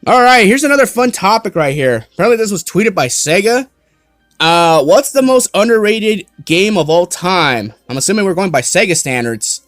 Alright, here's another fun topic right here. Apparently this was tweeted by Sega. What's the most underrated game of all time? I'm assuming we're going by Sega standards.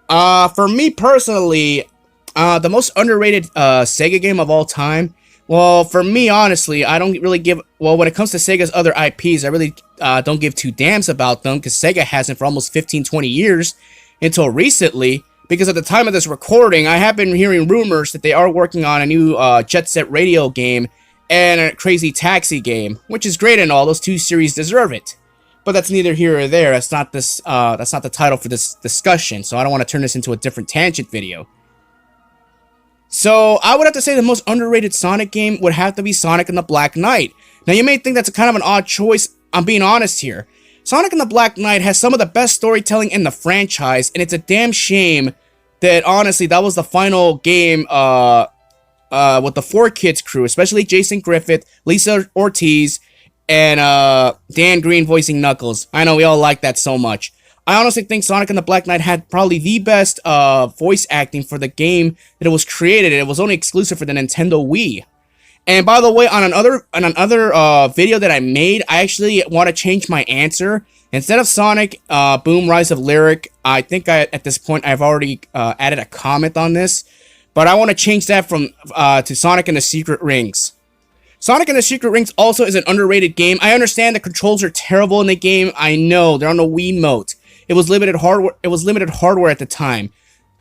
For me personally, the most underrated Sega game of all time. Well, for me, honestly, I don't really give... Well, when it comes to Sega's other IPs, I really don't give two damns about them, because Sega hasn't for almost 15-20 years until recently. Because at the time of this recording, I have been hearing rumors that they are working on a new Jet Set Radio game and a Crazy Taxi game, which is great and all. Those two series deserve it. But that's neither here or there. That's not this. That's not the title for this discussion. So I don't want to turn this into a different tangent video. So I would have to say the most underrated Sonic game would have to be Sonic and the Black Knight. Now you may think that's a kind of an odd choice. I'm being honest here. Sonic and the Black Knight has some of the best storytelling in the franchise, and it's a damn shame that, honestly, that was the final game with the 4Kids crew, especially Jason Griffith, Lisa Ortiz, and Dan Green voicing Knuckles. I know we all like that so much. I honestly think Sonic and the Black Knight had probably the best voice acting for the game that it was created, and it was only exclusive for the Nintendo Wii. And by the way, on another video that I made, I actually want to change my answer. Instead of Sonic Boom Rise of Lyric, I think at this point I've already added a comment on this. But I want to change that from to Sonic and the Secret Rings. Sonic and the Secret Rings also is an underrated game. I understand the controls are terrible in the game. I know, they're on the Wiimote. It was limited hardware at the time.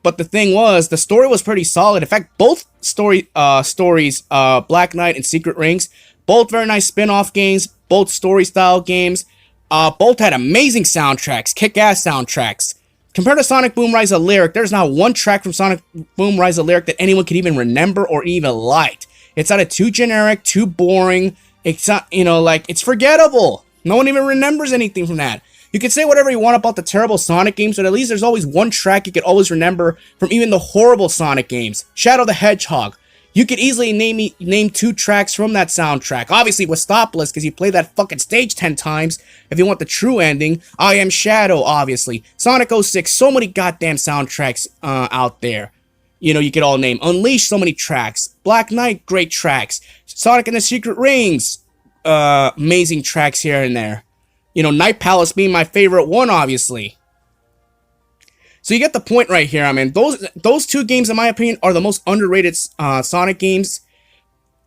But the thing was, the story was pretty solid. In fact, both stories, Black Knight and Secret Rings, both very nice spin-off games, both story-style games, both had amazing soundtracks, kick-ass soundtracks. Compared to Sonic Boom Rise of Lyric, there's not one track from Sonic Boom Rise of Lyric that anyone could even remember or even like. It's either too generic, too boring, it's not, it's forgettable. No one even remembers anything from that. You can say whatever you want about the terrible Sonic games, but at least there's always one track you could always remember from even the horrible Sonic games. Shadow the Hedgehog. You could easily name two tracks from that soundtrack. Obviously with Stopless, because you play that fucking stage 10 times if you want the true ending. I Am Shadow, obviously. Sonic 06, so many goddamn soundtracks out there. You could all name. Unleash, so many tracks. Black Knight, great tracks. Sonic and the Secret Rings, amazing tracks here and there. Night Palace being my favorite one, obviously. So you get the point right here. I mean, those two games, in my opinion, are the most underrated Sonic games.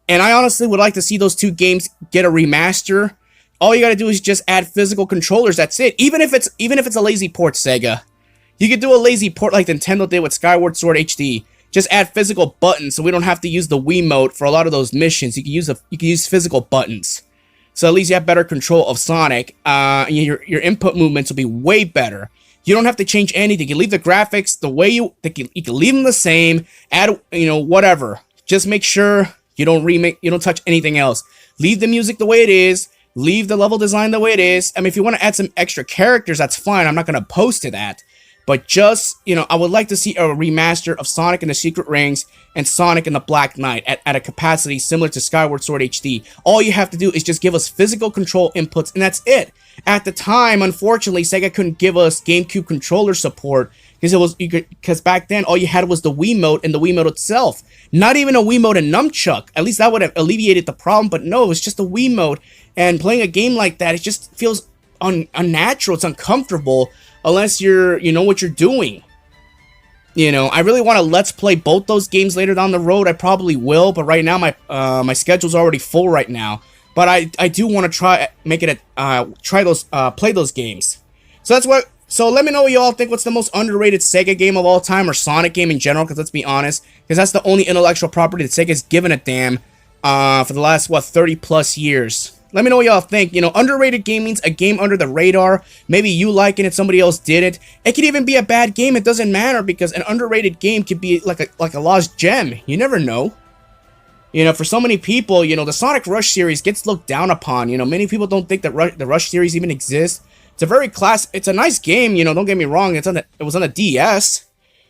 And I honestly would like to see those two games get a remaster. All you gotta do is just add physical controllers. That's it. Even if it's a lazy port, Sega. You could do a lazy port like Nintendo did with Skyward Sword HD. Just add physical buttons, so we don't have to use the Wiimote for a lot of those missions. You can use physical buttons. So at least you have better control of Sonic. Your input movements will be way better. You don't have to change anything. You leave the graphics the way you can leave them the same. Add, whatever. Just make sure you don't touch anything else. Leave the music the way it is. Leave the level design the way it is. I mean, if you want to add some extra characters, that's fine. I'm not going to oppose to that. But just, I would like to see a remaster of Sonic and the Secret Rings and Sonic and the Black Knight at a capacity similar to Skyward Sword HD. All you have to do is just give us physical control inputs, and that's it. At the time, unfortunately, Sega couldn't give us GameCube controller support because back then all you had was the Wiimote and the Wiimote itself. Not even a Wiimote and nunchuck. At least that would have alleviated the problem, but no, it was just a Wiimote. And playing a game like that, it just feels unnatural. It's uncomfortable. Unless you know what you're doing. I really want to let's play both those games later down the road. I probably will, but right now my schedule's already full right now. But I do want to play those games. So let me know what you all think. What's the most underrated Sega game of all time, or Sonic game in general? Because let's be honest, because that's the only intellectual property that Sega's given a damn for the last 30 plus years. Let me know what y'all think. Underrated game means a game under the radar. Maybe you like it and somebody else didn't. It could even be a bad game. It doesn't matter, because an underrated game could be like a lost gem. You never know. For so many people, the Sonic Rush series gets looked down upon. Many people don't think that the Rush series even exists. It's a nice game. Don't get me wrong. It was on the DS,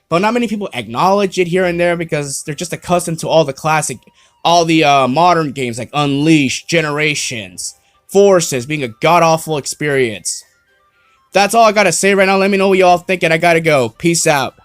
but not many people acknowledge it here and there because they're just accustomed to all the modern games like Unleashed, Generations, Forces being a god-awful experience. That's all I gotta say right now. Let me know what y'all think, and I gotta go. Peace out.